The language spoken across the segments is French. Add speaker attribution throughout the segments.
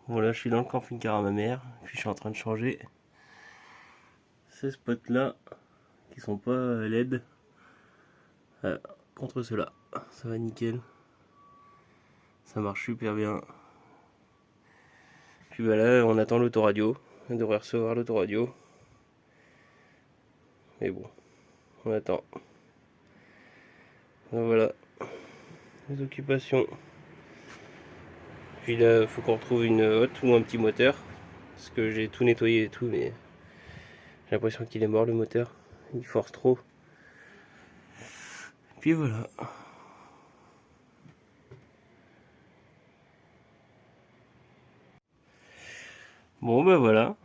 Speaker 1: Voilà, je suis dans le camping-car à ma mère, puis je suis en train de changer ces spots-là qui sont pas LED contre ceux-là. Ça va nickel, ça marche super bien. Puis bah là, on attend l'autoradio, on devrait recevoir l'autoradio. Mais bon, on attend. Donc voilà, les occupations. Puis là, faut qu'on retrouve une hotte ou un petit moteur. Parce que j'ai tout nettoyé et tout, mais j'ai l'impression qu'il est mort le moteur. Il force trop. Puis voilà. Bon bah voilà,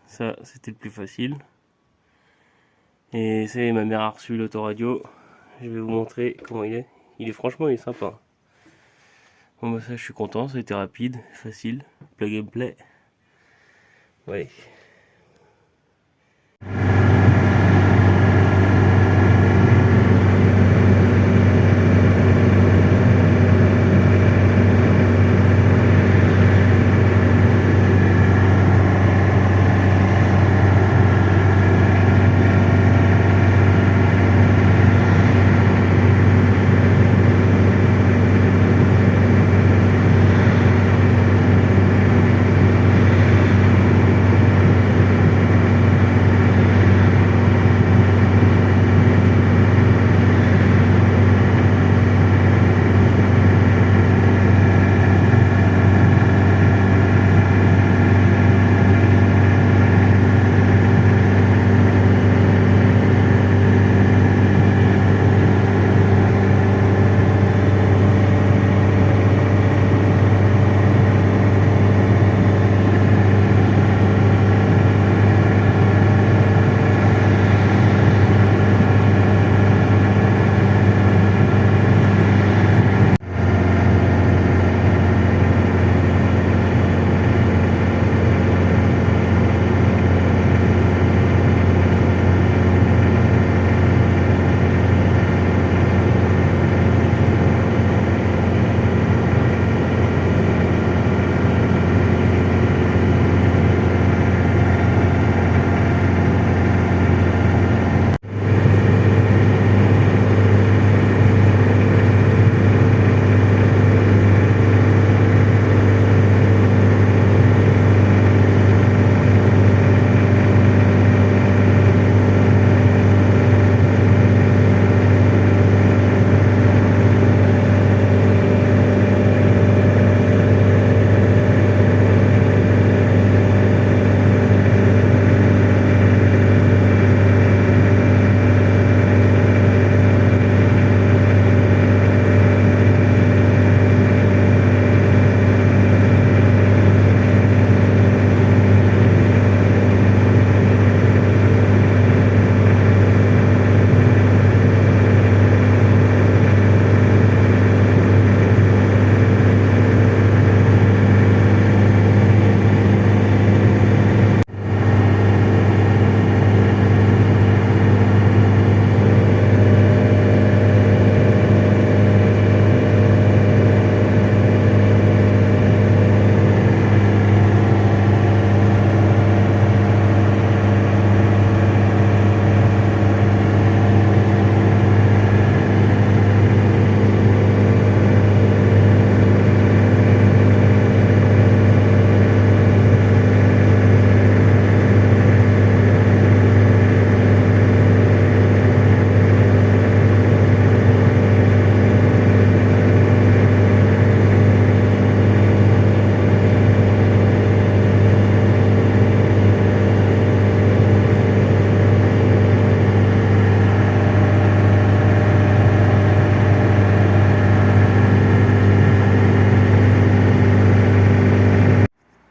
Speaker 1: ça c'était le plus facile. Et c'est ma mère a reçu l'autoradio. Je vais vous montrer comment il est. Il est sympa. Bon bah ça je suis content, ça a été rapide, facile, plug and play. Ouais.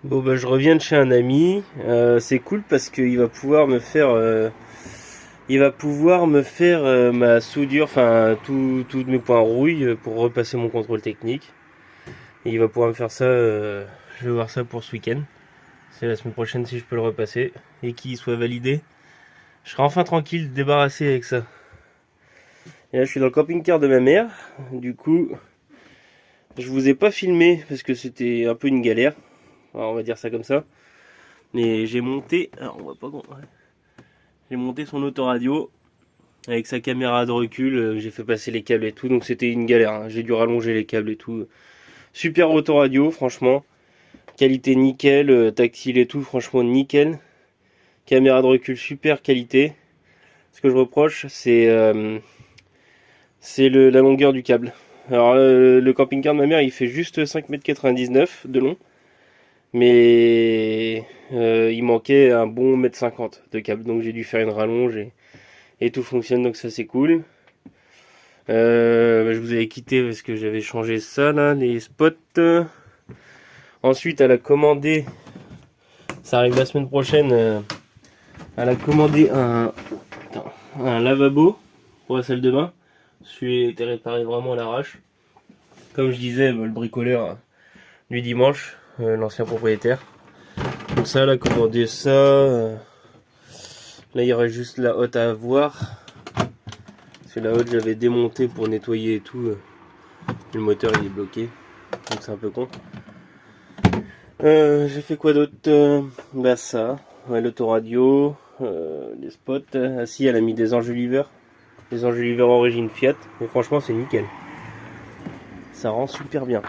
Speaker 1: Bon bah je reviens de chez un ami. C'est cool parce qu'il va pouvoir me faire ma soudure, enfin tous mes points rouille pour repasser mon contrôle technique. Et il va pouvoir me faire ça, je vais voir ça pour ce week-end. C'est la semaine prochaine si je peux le repasser et qu'il soit validé. Je serai enfin tranquille, débarrassé avec ça. Et là je suis dans le camping-car de ma mère. Du coup, je vous ai pas filmé parce que c'était un peu une galère. Alors, on va dire ça comme ça. Mais j'ai monté, alors on voit pas grand, ouais. J'ai monté son autoradio avec sa caméra de recul. J'ai fait passer les câbles et tout, donc c'était une galère, hein. J'ai dû rallonger les câbles et tout. Super autoradio, franchement. Qualité nickel, tactile et tout, franchement nickel. Caméra de recul, super qualité. Ce que je reproche, c'est la longueur du câble. Alors le camping-car de ma mère, il fait juste 5,99 m de long. Mais il manquait un bon 1,50 m de câble. Donc j'ai dû faire une rallonge et tout fonctionne, donc ça c'est cool. Je vous avais quitté parce que j'avais changé ça là, les spots. Ensuite elle a commandé, ça arrive la semaine prochaine, elle a commandé un lavabo pour la salle de bain. Celui-là était réparé vraiment à l'arrache. Comme je disais, le bricoleur du dimanche, l'ancien propriétaire. Donc ça, elle a commandé ça. Là, il y aurait juste la hotte à avoir. Parce que la hotte, j'avais démonté pour nettoyer et tout. Le moteur, il est bloqué. Donc c'est un peu con. J'ai fait quoi d'autre? Bah ça, ouais, l'autoradio, les spots. Ah si, elle a mis des enjoliveurs. Des enjoliveurs origine Fiat. Mais franchement, c'est nickel. Ça rend super bien.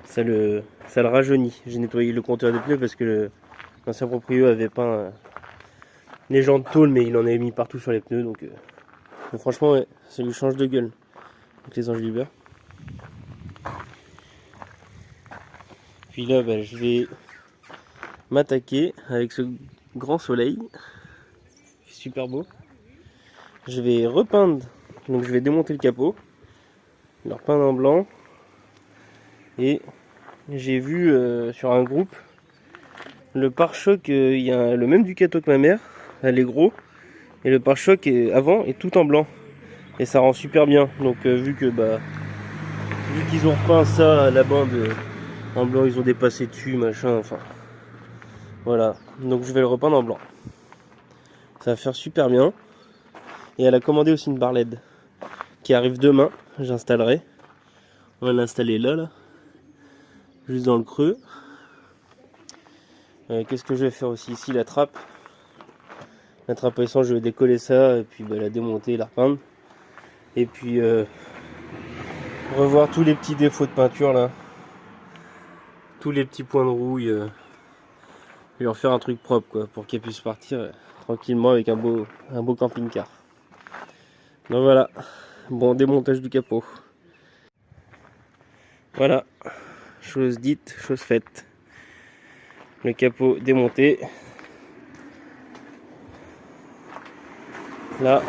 Speaker 1: Ça le rajeunit. J'ai nettoyé le compteur des pneus parce que l'ancien propriétaire avait peint les jantes tôle, mais il en avait mis partout sur les pneus. Donc franchement, ouais, ça lui change de gueule avec les enjoliveurs. Puis là, bah, je vais m'attaquer avec ce grand soleil. C'est super beau. Je vais repeindre. Donc je vais démonter le capot, le repeindre en blanc. Et j'ai vu sur un groupe le pare-choc, il y a le même Ducato que ma mère, elle est gros, et le pare-choc avant est tout en blanc, et ça rend super bien. Donc vu qu'ils ont repeint ça à la bande en blanc, ils ont dépassé dessus, machin, enfin voilà. Donc je vais le repeindre en blanc. Ça va faire super bien. Et elle a commandé aussi une barre LED qui arrive demain, j'installerai. On va l'installer là, juste dans le creux. Qu'est-ce que je vais faire aussi ici? La trappe à essence, je vais décoller ça et puis la démonter, la repeindre. Et puis revoir tous les petits défauts de peinture là, tous les petits points de rouille, et leur faire un truc propre quoi, pour qu'elle puisse partir tranquillement avec un beau camping-car. Donc voilà, bon démontage du capot. Voilà, chose dite, chose faite. Le capot démonté. Là.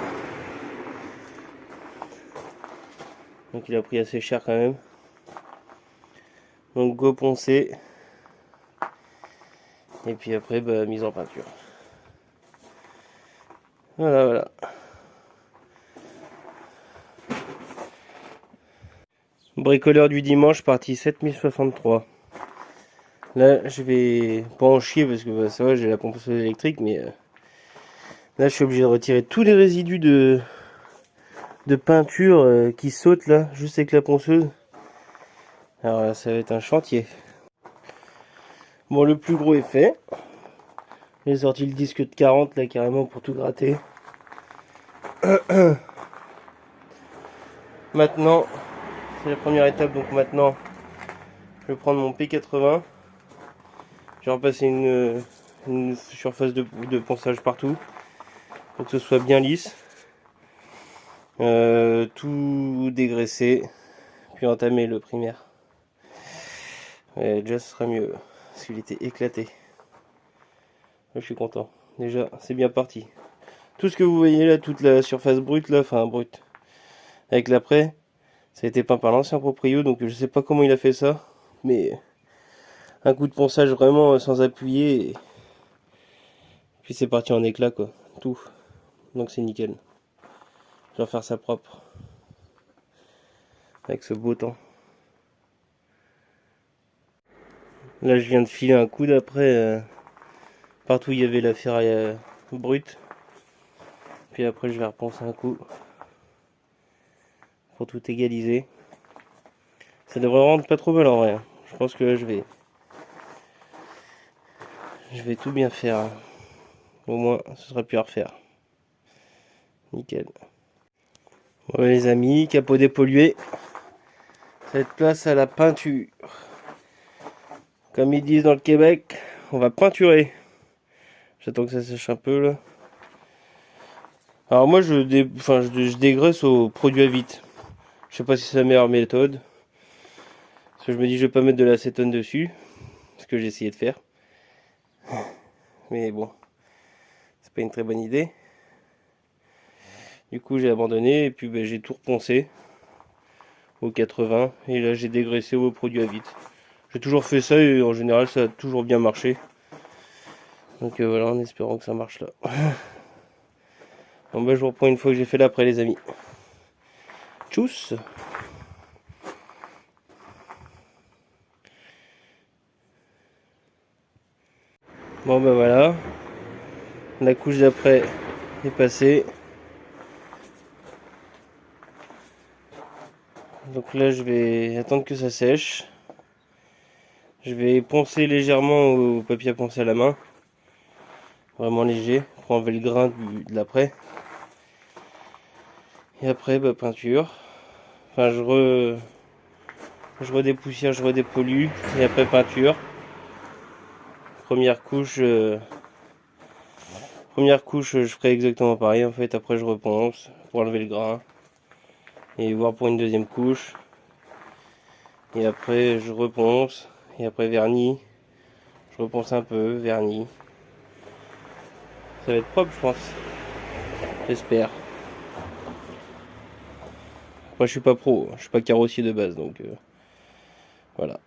Speaker 1: Donc il a pris assez cher quand même. Donc go poncer. Et puis après mise en peinture. Voilà. Bricoleur du dimanche, partie 7063. Là je vais pas en chier parce que ça va, j'ai la ponceuse électrique, mais là je suis obligé de retirer tous les résidus de peinture qui sautent là, juste avec la ponceuse. Alors là, ça va être un chantier. Bon, le plus gros est fait. J'ai sorti le disque de 40 là carrément pour tout gratter. Maintenant, c'est la première étape, donc maintenant je vais prendre mon P80. Je vais repasser une surface de ponçage partout pour que ce soit bien lisse. Tout dégraisser, puis entamer le primaire. Et déjà ce sera mieux, parce qu'il était éclaté. Là, je suis content. Déjà, c'est bien parti. Tout ce que vous voyez là, toute la surface brute là, enfin brute, avec l'après, ça a été peint par l'ancien proprio, donc je sais pas comment il a fait ça, mais un coup de ponçage vraiment sans appuyer, et puis c'est parti en éclat quoi, tout. Donc c'est nickel. Je vais refaire ça propre, avec ce beau temps. Là je viens de filer un coup d'après, partout où il y avait la ferraille brute. Puis après je vais reponcer un coup, pour tout égaliser. Ça devrait rendre pas trop mal en vrai. Je pense que là je vais tout bien faire. Au moins ce sera plus à refaire. Nickel. Bon les amis, capot dépollué. Cette place à la peinture. Comme ils disent dans le Québec, on va peinturer. J'attends que ça sèche un peu là. Alors moi je dégraisse au produit à vite. Je sais pas si c'est la meilleure méthode. Parce que je me dis je vais pas mettre de l'acétone dessus. Ce que j'ai essayé de faire. Mais bon, c'est pas une très bonne idée. Du coup j'ai abandonné et puis j'ai tout reponcé au 80 et là j'ai dégraissé au produit à vite. J'ai toujours fait ça et en général ça a toujours bien marché. Donc voilà, en espérant que ça marche là. Bon je vous reprends une fois que j'ai fait l'après les amis. Tchuss. Bon voilà, la couche d'après est passée. Donc là je vais attendre que ça sèche. Je vais poncer légèrement au papier à poncer à la main. Vraiment léger pour enlever le grain de l'après. Et après peinture. Enfin je redépoussière, je redépollue. Et après peinture. Première couche, je ferai exactement pareil en fait. Après je reponce pour enlever le grain. Et voir pour une deuxième couche. Et après je reponce. Et après vernis. Je reponce un peu, vernis. Ça va être propre je pense. J'espère. Moi je suis pas pro, je suis pas carrossier de base donc voilà.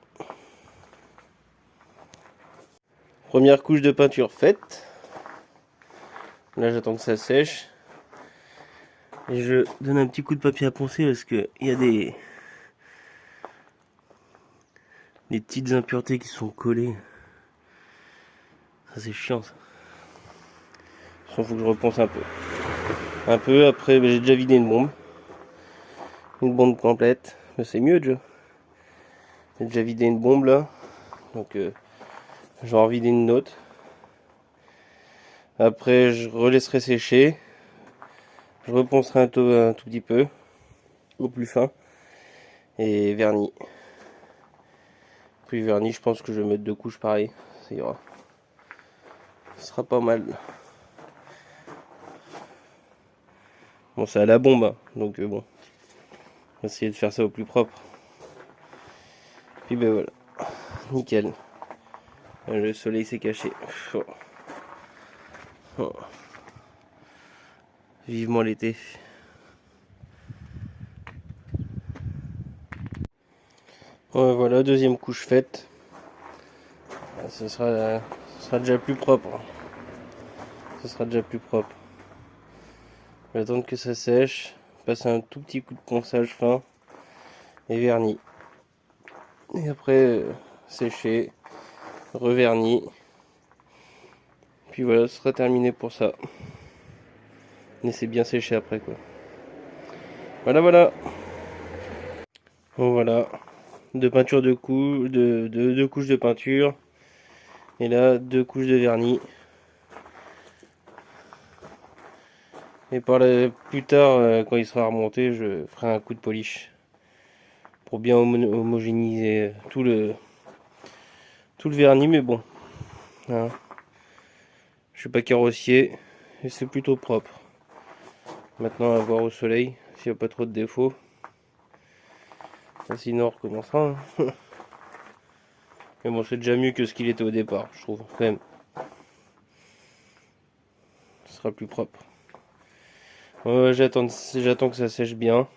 Speaker 1: Première couche de peinture faite. Là j'attends que ça sèche. Et je donne un petit coup de papier à poncer parce que il y a des petites impuretés qui sont collées. Ça c'est chiant ça. Il faut que je reponce un peu. Un peu après j'ai déjà vidé une bombe. Une bombe complète. Mais c'est mieux déjà. J'ai déjà vidé une bombe là. Donc je vais en vider une autre. Après je relaisserai sécher. Je reponcerai un tout petit peu. Au plus fin. Et vernis. Puis vernis, je pense que je vais mettre 2 couches pareil. Ça ira. Ce sera pas mal. Bon, c'est à la bombe. Hein. Donc bon. On va essayer de faire ça au plus propre. Puis ben voilà. Nickel. Le soleil s'est caché. Oh. Oh. Vivement l'été. Ouais, voilà, deuxième couche faite. Ce sera déjà plus propre. Ce sera déjà plus propre. Je vais attendre que ça sèche. Passer un tout petit coup de ponçage fin. Et vernis. Et après, sécher. Revernis. Puis voilà, ce sera terminé pour ça. Laissez bien sécher après quoi. Voilà. Bon voilà. De peinture de couches, deux couches de peinture. Et là, 2 couches de vernis. Et plus tard, quand il sera remonté, je ferai un coup de polish. Pour bien homogénéiser tout le vernis, mais bon. Hein. Je suis pas carrossier. Et c'est plutôt propre. Maintenant, à voir au soleil, s'il n'y a pas trop de défauts. Sinon, on recommencera. Hein. Mais bon, c'est déjà mieux que ce qu'il était au départ, je trouve, quand même. Ce sera plus propre. J'attends que ça sèche bien.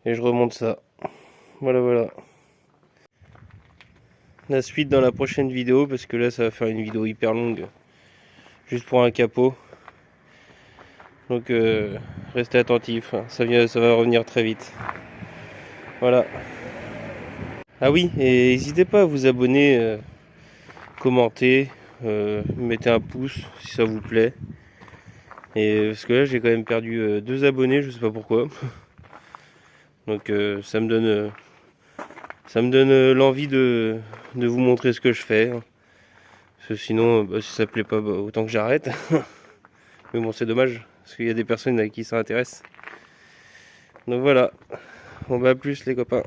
Speaker 1: Et je remonte ça. Voilà. La suite dans la prochaine vidéo, parce que là, ça va faire une vidéo hyper longue. Juste pour un capot. Donc, restez attentifs. Ça va revenir très vite. Voilà. Ah oui, et n'hésitez pas à vous abonner, commenter, mettez un pouce si ça vous plaît. Et parce que là j'ai quand même perdu 2 abonnés, je sais pas pourquoi. Donc ça me donne Ça me donne l'envie de vous montrer ce que je fais. Parce que sinon, si ça plaît pas, autant que j'arrête. Mais bon, c'est dommage, parce qu'il y a des personnes à qui ça intéresse. Donc voilà. Bon bah à plus les copains.